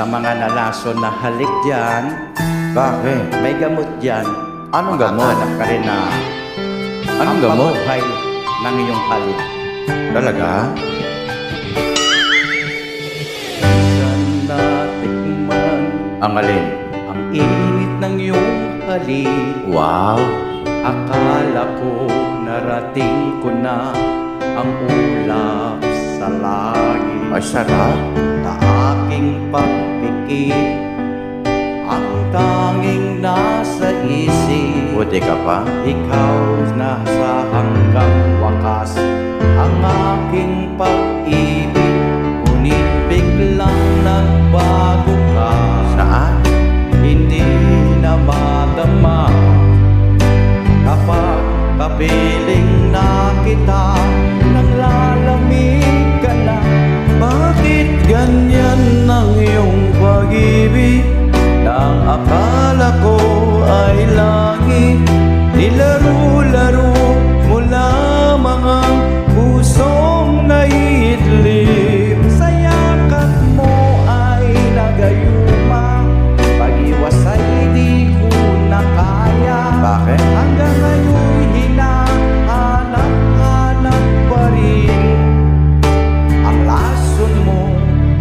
Sa mga nalason na halik dyan, Bakit? may gamot dyan. Anong gamot? Makahanap ka rin na Anong gamot? pabuhay ng iyong halik. Talaga? Saan natikman Ang alin? ang init ng iyong halik? Wow! Akala ko narating ko na ang ulap sa langit. Ay, sarap! Na aking pagpikit ang tanging nasa isip. Buti ka pa? Ikaw na sa hanggang wakas ang aking pag-ibig. Ngunit biglang nagbago ka. Saan? Hindi na madama kapag kapiling na kita. Nang lalamig ka na. Bakit ganyan ang iyong pag-ibig? Nang akala ko ay langit, nilaro-laro mo lamang ang pusong naiidlip. Sa yakap mo ay nagayuma, pag-iwas ay di ko na kaya. Bakit? Hanggang ngayon hinahanap-hanap pa rin ang lason mo,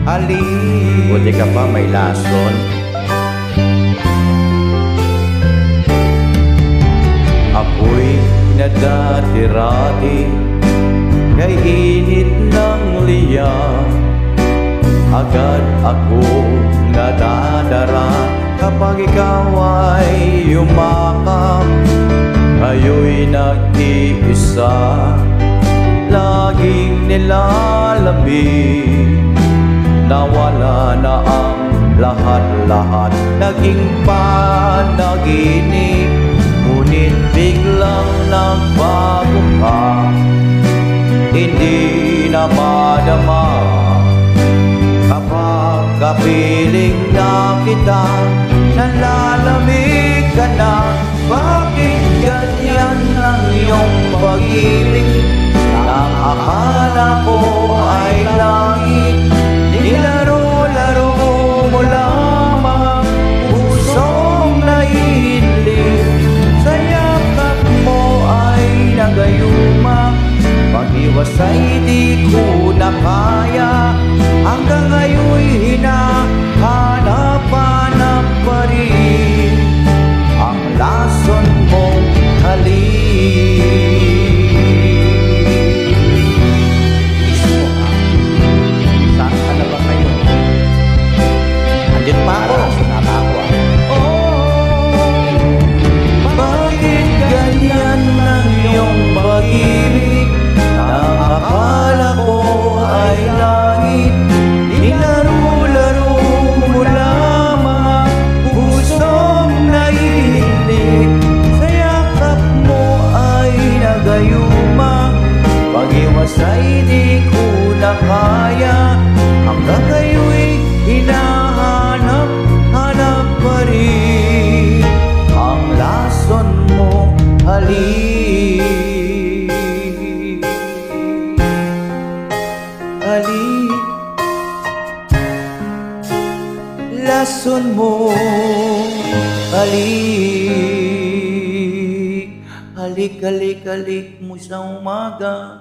halik. Buti ka pa, may lason. Ako'y nadati-rati kay init ng liya. Agad ako nadadara kapag ikaw ay yumakap. Ngayon'y nag-iisa, laging nilalamig. Nawala na ang lahat-lahat, naging panaginip. Ngunit biglang nagbago ka, hindi na madama kapag kapiling na kita. Nalalamig ka na. Bakit ganyan ang iyong pag-ibig? Nang akala ko ay langit, nilaro-laro mo lamang pusong naiidlip. Sa yakap mo ay nagayuma, pag-iwas ay di ko na kaya. Hanggang ngayon'y hinahanap-hanap pa rin ang lason mong halik. Mismo ka. Saan ka na ba kayo? Andyan pa ako. Bakit ganyan ang iyong pag-ibig? Nang akala ko ay langit, nilaro-laro mo lamang pusong naiinip. Sa yakap mo ay nagayuma, pag-iwas ay di ko na kaya. Hanggang kayo'y hinahanap-hanap pa rin ang lason mo, halik. Halik, lason mo, halik. Halik, halik, halik mo sa umaga.